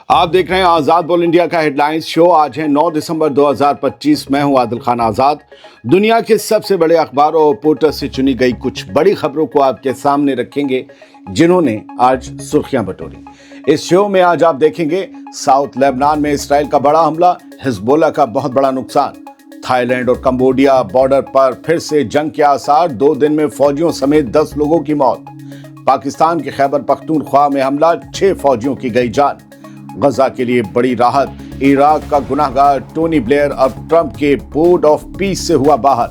आप देख रहे हैं आजाद बोल इंडिया का हेडलाइंस शो। आज है 9 दिसंबर 2025। मैं हूं आदिल खान आजाद। दुनिया के सबसे बड़े अखबारों और रिपोर्टर्स से चुनी गई कुछ बड़ी खबरों को आपके सामने रखेंगे जिन्होंने आज सुर्खियां बटोरी। इस शो में आज आप देखेंगे साउथ लेबनान में इसराइल का बड़ा हमला, हिजबुल्लाह का बहुत बड़ा नुकसान, थाईलैंड और कंबोडिया बॉर्डर पर फिर से जंग के आसार, 2 दिन में फौजियों समेत 10 लोगों की मौत, पाकिस्तान के खैबर पख्तूनख्वा में हमला, 6 फौजियों की गई जान, गजा के लिए बड़ी राहत, इराक का गुनाहगार टोनी ब्लेयर अब ट्रंप के बोर्ड ऑफ पीस से हुआ बाहर,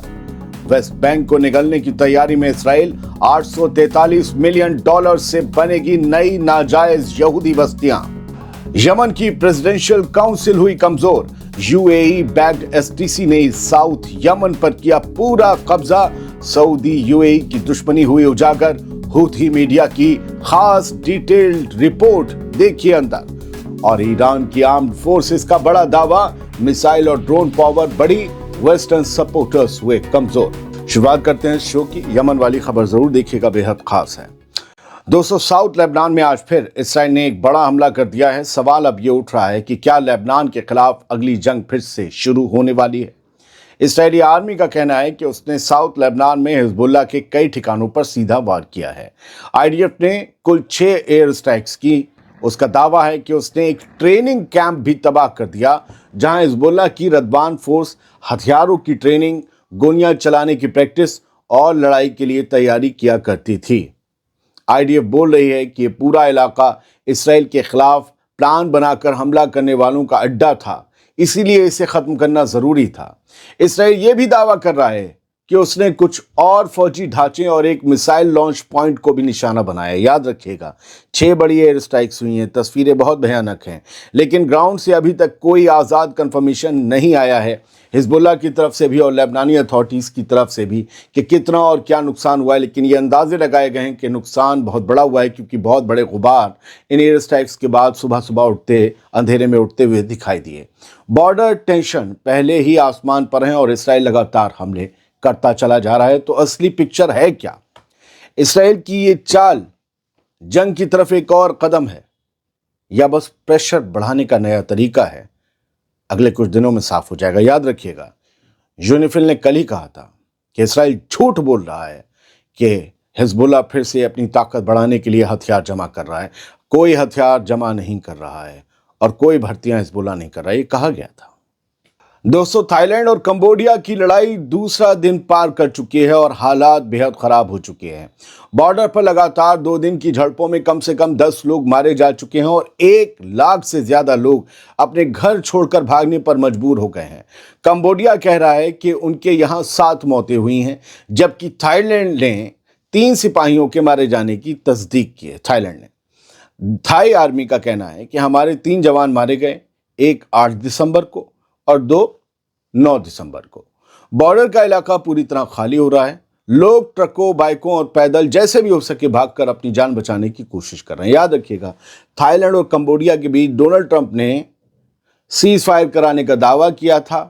वेस्ट बैंक को निगलने की तैयारी में इसराइल, $843 मिलियन से बनेगी नई नाजायज यहूदी बस्तियां, यमन की प्रेसिडेंशियल काउंसिल हुई कमजोर, यूएई बैक्ड एसटीसी ने साउथ यमन पर किया पूरा कब्जा, सऊदी यूएई की दुश्मनी हुई उजागर, हूथी मीडिया की खास डिटेल्ड रिपोर्ट देखिए अंदर, और ईरान की आर्म्ड फोर्सेस का बड़ा दावा, मिसाइल और ड्रोन पावर बढ़ी, वेस्टर्न सपोर्टर्स हुए कमजोर। शुरुआत करते हैं शो की। यमन वाली खबर जरूर देखिएगा, बेहद खास है। दोस्तों, साउथ लेबनान में आज फिर इसराइल ने एक बड़ा हमला कर दिया है। सवाल अब ये उठ रहा है कि क्या लेबनान के खिलाफ अगली जंग फिर से शुरू होने वाली है। इसराइली आर्मी का कहना है कि उसने साउथ लेबनान में हिजबुल्लाह के कई ठिकानों पर सीधा वार किया है। आईडीएफ ने कुल 6 एयर स्ट्राइक्स की। उसका दावा है कि उसने एक ट्रेनिंग कैंप भी तबाह कर दिया जहां हिजबुल्लाह की रद्बान फोर्स हथियारों की ट्रेनिंग, गोलियां चलाने की प्रैक्टिस और लड़ाई के लिए तैयारी किया करती थी। आईडीएफ बोल रही है कि ये पूरा इलाका इसराइल के खिलाफ प्लान बनाकर हमला करने वालों का अड्डा था, इसीलिए इसे खत्म करना जरूरी था। इसराइल ये भी दावा कर रहा है कि उसने कुछ और फौजी ढांचे और एक मिसाइल लॉन्च पॉइंट को भी निशाना बनाया। याद रखिएगा, 6 बड़ी एयर स्ट्राइक्स हुई हैं। तस्वीरें बहुत भयानक हैं, लेकिन ग्राउंड से अभी तक कोई आज़ाद कंफर्मेशन नहीं आया है हिजबुल्लाह की तरफ से भी और लेबनानी अथॉरिटीज़ की तरफ से भी कि कितना और क्या नुकसान हुआ है। लेकिन ये अंदाजे लगाए गए हैं कि नुकसान बहुत बड़ा हुआ है, क्योंकि बहुत बड़े गुबार इन एयर स्ट्राइक्स के बाद सुबह सुबह अंधेरे में उठते हुए दिखाई दिए। बॉर्डर टेंशन पहले ही आसमान पर है और इसराइल लगातार हमले करता चला जा रहा है। तो असली पिक्चर है क्या? इसराइल की ये चाल जंग की तरफ एक और कदम है या बस प्रेशर बढ़ाने का नया तरीका है? अगले कुछ दिनों में साफ हो जाएगा। याद रखिएगा, यूनिफिल ने कल ही कहा था कि इसराइल झूठ बोल रहा है कि हिजबुल्लाह फिर से अपनी ताकत बढ़ाने के लिए हथियार जमा कर रहा है। कोई हथियार जमा नहीं कर रहा है और कोई भर्तियां हिजबुल्लाह नहीं कर रहा है, ये कहा गया था। दोस्तों, थाईलैंड और कंबोडिया की लड़ाई दूसरा दिन पार कर चुकी है और हालात बेहद खराब हो चुके हैं। बॉर्डर पर लगातार 2 दिन की झड़पों में कम से कम 10 लोग मारे जा चुके हैं और 1 लाख से ज्यादा लोग अपने घर छोड़कर भागने पर मजबूर हो गए हैं। कंबोडिया कह रहा है कि उनके यहाँ 7 मौतें हुई हैं, जबकि थाईलैंड ने 3 सिपाहियों के मारे जाने की तस्दीक की है। थाईलैंड ने, थाई आर्मी का कहना है कि हमारे 3 जवान मारे गए, एक 8 दिसंबर को और 2 9 दिसंबर को। बॉर्डर का इलाका पूरी तरह खाली हो रहा है। लोग ट्रकों, बाइकों और पैदल जैसे भी हो सके भागकर अपनी जान बचाने की कोशिश कर रहे हैं। याद रखिएगा, थाईलैंड और कंबोडिया के बीच डोनाल्ड ट्रंप ने सीज फायर कराने का दावा किया था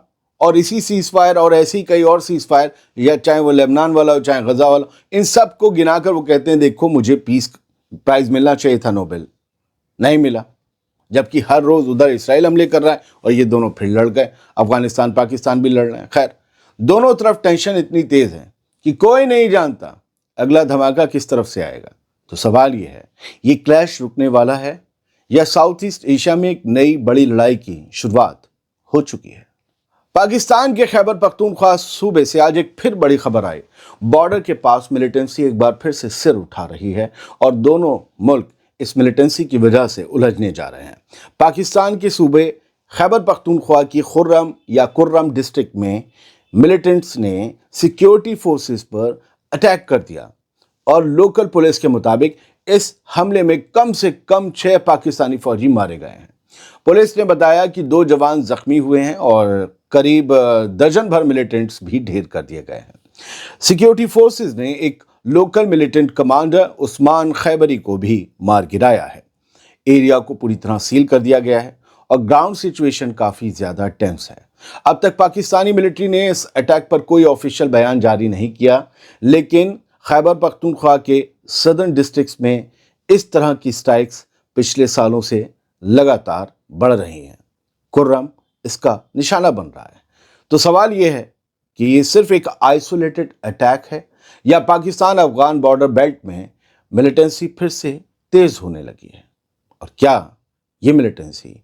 और इसी सीज फायर और ऐसी कई और सीज फायर, या चाहे वो लेबनान वाला हो चाहे गजा वाला, इन सब को गिनाकर वो कहते हैं देखो मुझे पीस प्राइज मिलना चाहिए था, नोबेल नहीं मिला। जबकि हर रोज उधर इसराइल हमले कर रहा है और ये दोनों फिर लड़ गए। अफगानिस्तान पाकिस्तान भी लड़ रहे हैं। खैर, दोनों तरफ टेंशन इतनी तेज है कि कोई नहीं जानता अगला धमाका किस तरफ से आएगा। तो सवाल ये है, ये क्लैश रुकने वाला है या साउथ ईस्ट एशिया में एक नई बड़ी लड़ाई की शुरुआत हो चुकी है? पाकिस्तान के खैबर पख्तूनख्वा सूबे से आज एक फिर बड़ी खबर आई। बॉर्डर के पास मिलिटेंसी एक बार फिर से सिर उठा रही है और दोनों मुल्क इस मिलिटेंसी की वजह से उलझने जा रहे हैं। पाकिस्तान के सूबे खैबर पख्तूनख्वा की कुर्रम डिस्ट्रिक्ट में मिलिटेंट्स ने सिक्योरिटी फोर्सेस पर अटैक कर दिया और लोकल पुलिस के मुताबिक इस हमले में कम से कम 6 पाकिस्तानी फौजी मारे गए हैं। पुलिस ने बताया कि 2 जवान जख्मी हुए हैं और करीब दर्जन भर मिलिटेंट्स भी ढेर कर दिए गए हैं। सिक्योरिटी फोर्सेस ने एक local militant commander Usman Khaibri को भी मार गिराया है। एरिया को पूरी तरह सील कर दिया गया है और ग्राउंड सिचुएशन काफ़ी ज़्यादा टेंस है। अब तक पाकिस्तानी मिलिट्री ने इस अटैक पर कोई ऑफिशियल बयान जारी नहीं किया, लेकिन खैबर पख्तूनख्वा के सदर्न डिस्ट्रिक्ट्स में इस तरह की स्ट्राइक्स पिछले सालों से लगातार बढ़ रही हैं। खुर्रम इसका निशाना बन रहा है। तो सवाल यह है कि ये सिर्फ एक आइसोलेटेड अटैक है या पाकिस्तान अफगान बॉर्डर बेल्ट में मिलिटेंसी फिर से तेज होने लगी है, और क्या ये मिलिटेंसी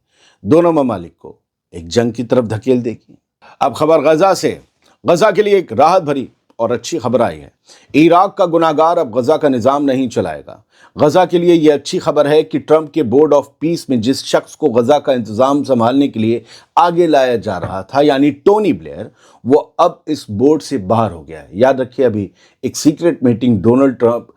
दोनों ममालिक को एक जंग की तरफ धकेल देगी। अब खबर गजा से। गजा के लिए एक राहत भरी और अच्छी खबर आई है। इराक का गुनाहगार अब गजा का निजाम नहीं चलाएगा। गजा के लिए यह अच्छी खबर है कि ट्रंप के बोर्ड ऑफ पीस में जिस शख्स को गजा का इंतजाम संभालने के लिए आगे लाया जा रहा था, यानी टोनी ब्लेयर, वो अब इस बोर्ड से बाहर हो गया है। याद रखिए, अभी एक secret meeting Donald Trump,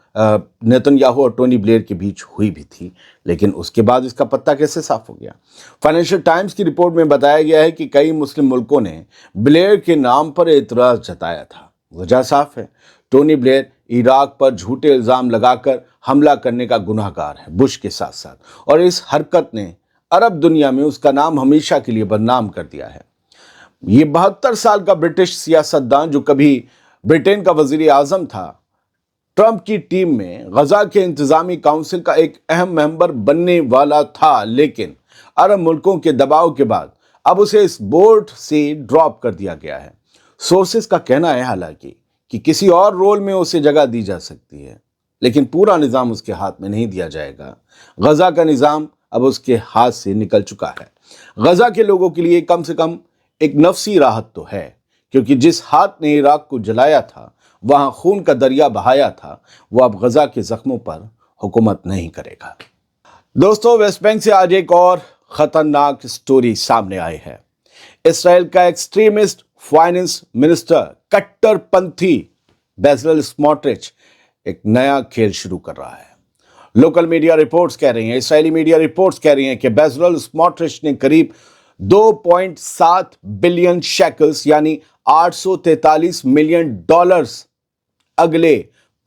Netanyahu और टोनी ब्लेयर के बीच हुई भी थी, लेकिन उसके बाद इसका पत्ता कैसे साफ हो गया। फाइनेंशियल टाइम्स की रिपोर्ट में बताया गया है कि कई मुस्लिम मुल्कों ने ब्लेयर के नाम पर एतराज जताया था। वजह साफ है, टोनी ब्लेयर इराक पर झूठे इल्जाम लगाकर हमला करने का गुनहगार है बुश के साथ साथ, और इस हरकत ने अरब दुनिया में उसका नाम हमेशा के लिए बदनाम कर दिया है। ये 72 साल का ब्रिटिश सियासतदान, जो कभी ब्रिटेन का वजीर आजम था, ट्रंप की टीम में गजा के इंतजामी काउंसिल का एक अहम मेंबर बनने वाला था, लेकिन अरब मुल्कों के दबाव के बाद अब उसे इस बोर्ड से ड्रॉप कर दिया गया है। सोर्सेस का कहना है हालांकि कि किसी और रोल में उसे जगह दी जा सकती है, लेकिन पूरा निज़ाम उसके हाथ में नहीं दिया जाएगा। गजा का निज़ाम अब उसके हाथ से निकल चुका है। गजा के लोगों के लिए कम से कम एक नफसी राहत तो है, क्योंकि जिस हाथ ने इराक को जलाया था, वहां खून का दरिया बहाया था, वो अब गजा के जख्मों पर हुकूमत नहीं करेगा। दोस्तों, वेस्ट बैंक से आज एक और खतरनाक स्टोरी सामने आई है। इसराइल का एक्सट्रीमिस्ट फाइनेंस मिनिस्टर, कट्टरपंथी बेजलेल स्मोट्रिच एक नया खेल शुरू कर रहा है। लोकल मीडिया रिपोर्ट्स कह रही हैं, इस्राएली मीडिया रिपोर्ट्स कह रही हैं कि बेजलेल स्मोट्रिच ने करीब 2.7 बिलियन शेकल्स यानी 843 मिलियन डॉलर्स अगले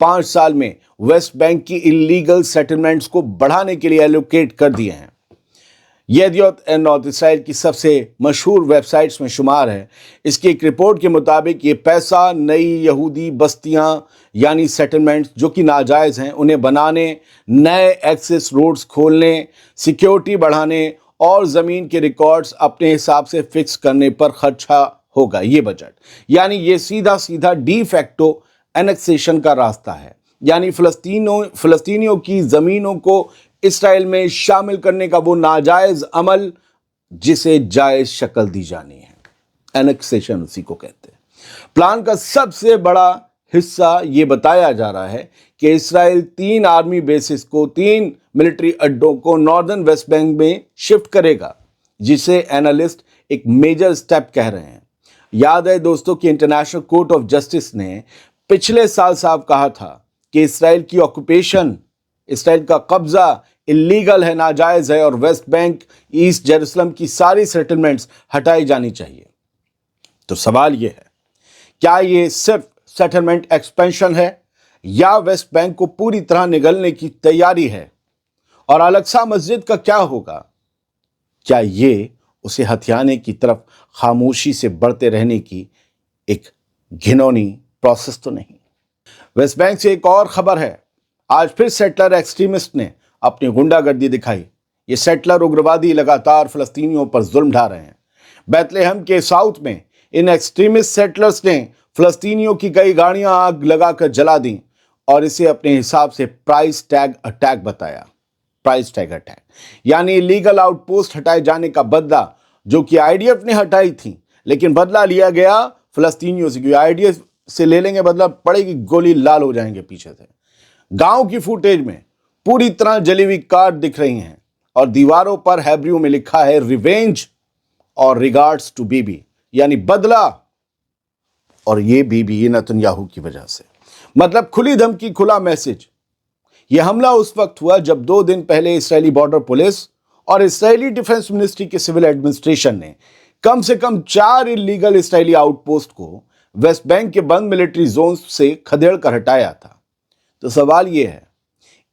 5 साल में वेस्ट बैंक की इलीगल सेटलमेंट्स को बढ़ाने के लिए एलोकेट कर दिए हैं। येदियोत नॉर्थ इसराइल की सबसे मशहूर वेबसाइट्स में शुमार है। इसकी एक रिपोर्ट के मुताबिक ये पैसा नई यहूदी बस्तियां यानी सेटलमेंट्स जो कि नाजायज़ हैं, उन्हें बनाने, नए एक्सेस रोड्स खोलने, सिक्योरिटी बढ़ाने और ज़मीन के रिकॉर्ड्स अपने हिसाब से फिक्स करने पर खर्चा होगा। ये बजट यानी ये सीधा सीधा डी फैक्टो एनेक्सेशन का रास्ता है, यानी फ़लस्तीनियों की ज़मीनों को इसराइल में शामिल करने का वो नाजायज अमल जिसे जायज शक्ल दी जानी है। एनेक्सेशन उसी को कहते हैं। प्लान का सबसे बड़ा हिस्सा ये बताया जा रहा है कि इसराइल 3 आर्मी बेसिस को, 3 मिलिट्री अड्डों को नॉर्दर्न वेस्ट बैंक में शिफ्ट करेगा, जिसे एनालिस्ट एक मेजर स्टेप कह रहे हैं। याद है दोस्तों कि इंटरनेशनल कोर्ट ऑफ जस्टिस ने पिछले साल साफ कहा था कि इसराइल की ऑक्यूपेशन, इसराइल का कब्जा इलीगल है, नाजायज है, और वेस्ट बैंक, ईस्ट जेरूसलम की सारी सेटलमेंट्स हटाई जानी चाहिए। तो सवाल यह है, क्या ये सिर्फ सेटलमेंट एक्सपेंशन है या वेस्ट बैंक को पूरी तरह निगलने की तैयारी है? और अल-अक्सा मस्जिद का क्या होगा? क्या ये उसे हथियाने की तरफ खामोशी से बढ़ते रहने की एक घिनौनी प्रोसेस तो नहीं? वेस्ट बैंक से एक और खबर है। आज फिर सेटलर एक्सट्रीमिस्ट ने अपनी गुंडागर्दी दिखाई। ये सेटलर उग्रवादी लगातार फ़लस्तीनियों पर जुल्म ढा रहे हैं। बैतलेहम के साउथ में इन एक्सट्रीमिस्ट सेटलर्स ने फ़लस्तीनियों की कई गाड़ियां आग लगाकर जला दी और इसे अपने हिसाब से प्राइस टैग अटैक बताया। प्राइस टैग अटैक यानी इलीगल आउटपोस्ट हटाए जाने का बदला, जो कि आईडीएफ ने हटाई थी, लेकिन बदला लिया गया फ़लस्तीनियों से। आईडीएफ से ले लेंगे बदला, पड़ेगी गोली, लाल हो जाएंगे पीछे से। गांव की फुटेज में पूरी तरह जली हुई कार दिख रही हैं और दीवारों पर हेब्रू में लिखा है रिवेंज और रिगार्ड्स टू बीबी, यानी बदला। और ये बीबी ये नेतन्याहू की वजह से, मतलब खुली धमकी, खुला मैसेज। यह हमला उस वक्त हुआ जब 2 दिन पहले इस्राएली बॉर्डर पुलिस और इस्राएली डिफेंस मिनिस्ट्री के सिविल एडमिनिस्ट्रेशन ने कम से कम 4 इलीगल इस्राएली आउटपोस्ट को वेस्ट बैंक के बंद मिलिट्री जोन से खदेड़ कर हटाया था। तो सवाल यह है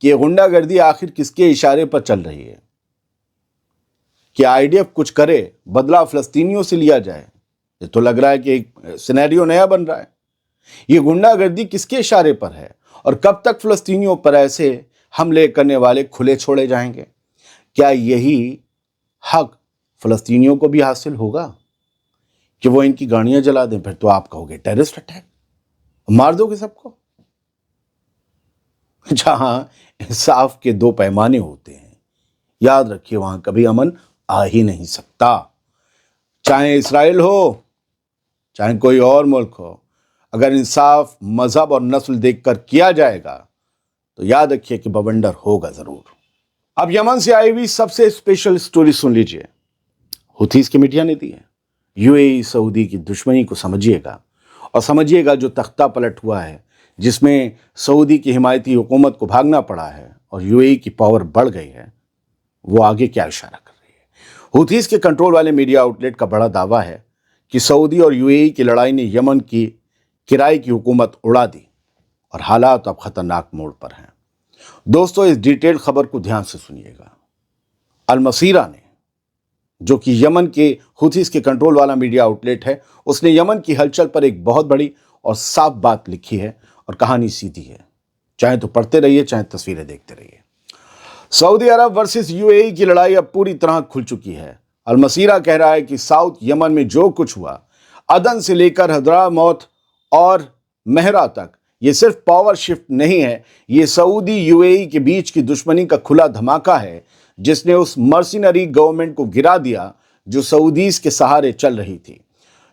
कि गुंडागर्दी आखिर किसके इशारे पर चल रही है? क्या आईडीएफ कुछ करे, बदला फ़लस्तीनियों से लिया जाए? ये तो लग रहा है कि एक सिनेरियो नया बन रहा है। ये गुंडागर्दी किसके इशारे पर है और कब तक फ़लस्तीनियों पर ऐसे हमले करने वाले खुले छोड़े जाएंगे? क्या यही हक फलस्तीनियों को भी हासिल होगा कि वो इनकी गाड़ियां जला दें? फिर तो आप कहोगे टेररिस्ट अटैक, मार दोगे सबको। जहां इंसाफ के दो पैमाने होते हैं, याद रखिए वहां कभी अमन आ ही नहीं सकता। चाहे इसराइल हो, चाहे कोई और मुल्क हो, अगर इंसाफ मजहब और नस्ल देखकर किया जाएगा तो याद रखिए कि बवंडर होगा जरूर। अब यमन से आई हुई सबसे स्पेशल स्टोरी सुन लीजिए, हुथीस की मीडिया ने दी है। यूएई सऊदी की दुश्मनी को समझिएगा और समझिएगा जो तख्ता पलट हुआ है, जिसमें सऊदी की हिमायती हुकूमत को भागना पड़ा है और यूएई की पावर बढ़ गई है, वो आगे क्या इशारा कर रही है। हुथीस के कंट्रोल वाले मीडिया आउटलेट का बड़ा दावा है कि सऊदी और यूएई की लड़ाई ने यमन की किराए की हुकूमत उड़ा दी और हालात अब खतरनाक मोड़ पर हैं। दोस्तों, इस डिटेल खबर को ध्यान से सुनिएगा। अल मसीरा ने, जो कि यमन के हुथीस के कंट्रोल वाला मीडिया आउटलेट है, उसने यमन की हलचल पर एक बहुत बड़ी और साफ बात लिखी है और कहानी सीधी है। चाहे तो पढ़ते रहिए, चाहे तस्वीरें देखते रहिए। सऊदी अरब वर्सेस यूएई की लड़ाई अब पूरी तरह खुल चुकी है। अल मसीरा कह रहा है कि साउथ यमन में जो कुछ हुआ, अदन से लेकर हदरामौत और महरा तक, ये सिर्फ पावर शिफ्ट नहीं है, ये सऊदी यूएई के बीच की दुश्मनी का खुला धमाका है, जिसने उस मर्सिनरी गवर्नमेंट को गिरा दिया जो सऊदीज के सहारे चल रही थी।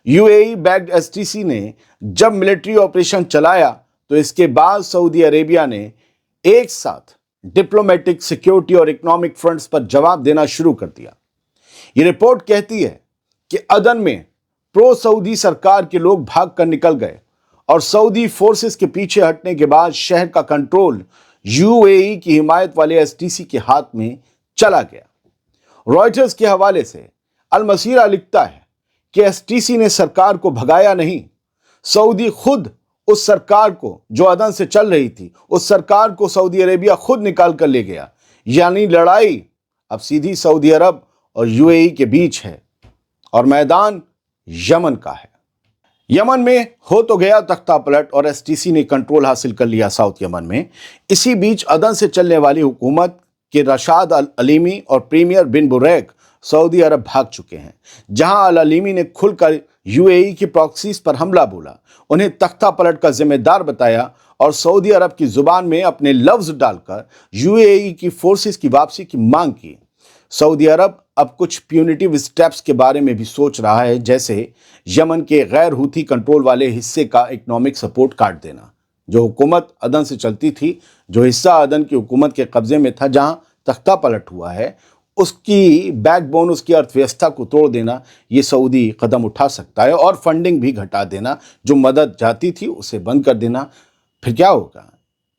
यूएई बैक्ड एसटीसी ने जब मिलिट्री ऑपरेशन चलाया तो इसके बाद सऊदी अरेबिया ने एक साथ डिप्लोमेटिक, सिक्योरिटी और इकोनॉमिक फ्रंट्स पर जवाब देना शुरू कर दिया। ये रिपोर्ट कहती है कि अदन में प्रो सऊदी सरकार के लोग भाग कर निकल गए और सऊदी फोर्सेस के पीछे हटने के बाद शहर का कंट्रोल यूएई की हिमायत वाले एसटीसी के हाथ में चला गया। रॉयटर्स के हवाले से अल मसीरा लिखता है कि एसटीसी ने सरकार को भगाया नहीं, सऊदी खुद उस सरकार को, जो अदन से चल रही थी, उस सरकार को सऊदी अरेबिया खुद निकाल कर ले गया। यानी लड़ाई अब सीधी सऊदी अरब और यूएई के बीच है और मैदान यमन का है। यमन में हो तो गया तख्ता पलट और एसटीसी ने कंट्रोल हासिल कर लिया साउथ यमन में। इसी बीच अदन से चलने वाली हुकूमत के रशाद अल अलीमी और प्रीमियर बिन बुरैक सऊदी अरब भाग चुके हैं। जहां अल अलीमी ने खुलकर यूएई की प्रॉक्सीज पर हमला बोला, उन्हें तख्ता पलट का जिम्मेदार बताया और सऊदी अरब की जुबान में अपने लफ्ज डालकर यूएई की फोर्सेस की वापसी की मांग की। सऊदी अरब अब कुछ प्यूनिटिव स्टेप्स के बारे में भी सोच रहा है, जैसे यमन के गैर हुथी कंट्रोल वाले हिस्से का इकोनॉमिक सपोर्ट काट देना। जो हुकूमत अदन से चलती थी, जो हिस्सा अदन की हुकूमत के कब्जे में था, जहां तख्ता पलट हुआ है, उसकी बैकबोन, उसकी अर्थव्यवस्था को तोड़ देना, ये सऊदी कदम उठा सकता है और फंडिंग भी घटा देना, जो मदद जाती थी उसे बंद कर देना। फिर क्या होगा?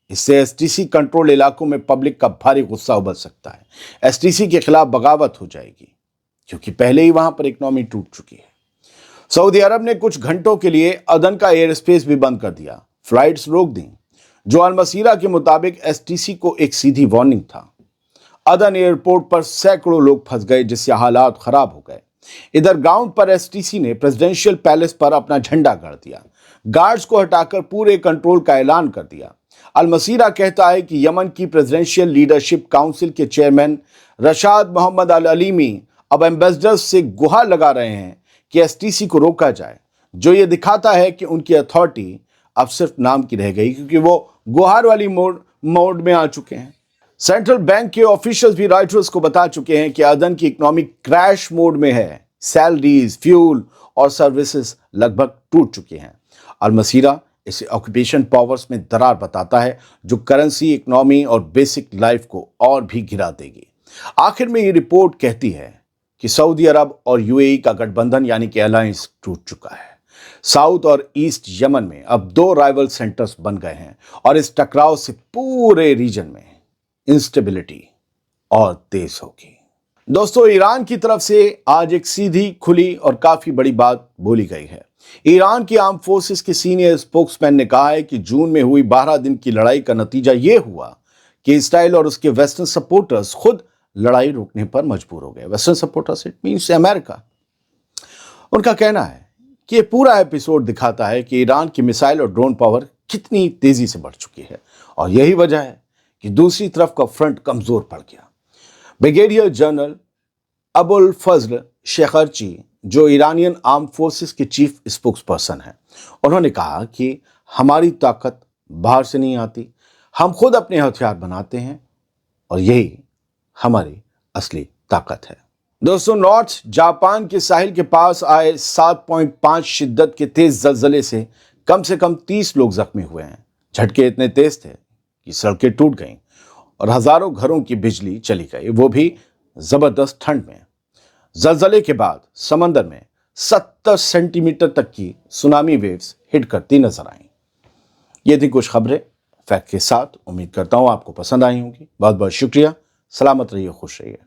इससे एसटीसी कंट्रोल इलाकों में पब्लिक का भारी गुस्सा उबल सकता है। एसटीसी के खिलाफ बगावत हो जाएगी, क्योंकि पहले ही वहां पर इकोनॉमी टूट चुकी है। सऊदी अरब ने कुछ घंटों के लिए अदन का एयर स्पेस भी बंद कर दिया, फ्लाइट्स रोक दी, जो अल मसीरा के मुताबिक एसटीसी को एक सीधी वार्निंग था। अदन एयरपोर्ट पर सैकड़ों लोग फंस गए, जिससे हालात खराब हो गए। इधर ग्राउंड पर एसटीसी ने प्रेसिडेंशियल पैलेस पर अपना झंडा गाड़ दिया, गार्ड्स को हटाकर पूरे कंट्रोल का ऐलान कर दिया। अल मसीरा कहता है कि यमन की प्रेसिडेंशियल लीडरशिप काउंसिल के chairman Rashad Mohammed al Alimi अब एम्बेसडर्स से गुहार लगा रहे हैं कि एसटीसी को रोका जाए, जो ये दिखाता है कि उनकी अथॉरिटी अब सिर्फ नाम की रह गई, क्योंकि वो गुहार वाली मोड में आ चुके हैं। सेंट्रल बैंक के ऑफिशियल्स भी रॉयटर्स को बता चुके हैं कि अदन की इकोनॉमी क्रैश मोड में है। सैलरीज, फ्यूल और सर्विसेज लगभग टूट चुके हैं। अल मसीरा इसे ऑक्यूपेशन पावर्स में दरार बताता है, जो करेंसी, इकोनॉमी और बेसिक लाइफ को और भी गिरा देगी। आखिर में ये रिपोर्ट कहती है कि सऊदी अरब और यूएई का गठबंधन यानी कि अलायंस टूट चुका है। साउथ और ईस्ट यमन में अब दो राइवल सेंटर्स बन गए हैं और इस टकराव से पूरे रीजन में इंस्टेबिलिटी और तेज होगी। दोस्तों, ईरान की तरफ से आज एक सीधी, खुली और काफी बड़ी बात बोली गई है। ईरान की आर्म फोर्सेस के सीनियर स्पोक्समैन ने कहा है कि जून में हुई 12 दिन की लड़ाई का नतीजा यह हुआ कि इसराइल और उसके वेस्टर्न सपोर्टर्स खुद लड़ाई रोकने पर मजबूर हो गए। Western supporters, it means America. उनका कहना है कि ये पूरा एपिसोड दिखाता है कि ईरान की मिसाइल और ड्रोन पावर कितनी तेजी से बढ़ चुकी है और यही वजह है कि दूसरी तरफ का फ्रंट कमजोर पड़ गया। ब्रिगेडियर जनरल अबुल फजल शेखरची, जो ईरानियन आर्म फोर्सेस के चीफ स्पोक्स पर्सन हैं, उन्होंने कहा कि हमारी ताकत बाहर से नहीं आती, हम खुद अपने हथियार बनाते हैं और यही हमारी असली ताकत है। दोस्तों, नॉर्थ जापान के साहिल के पास आए 7.5 शिद्दत के तेज जलजले से कम 30 लोग जख्मी हुए हैं। झटके इतने तेज थे कि सड़कें टूट गईं और हजारों घरों की बिजली चली गई, वो भी जबरदस्त ठंड में। जलजले के बाद समंदर में 70 सेंटीमीटर तक की सुनामी वेव्स हिट करती नजर आईं। ये थी कुछ खबरें फैक्ट के साथ। उम्मीद करता हूं आपको पसंद आई होंगी। बहुत बहुत शुक्रिया। सलामत रहिए, खुश रहिए।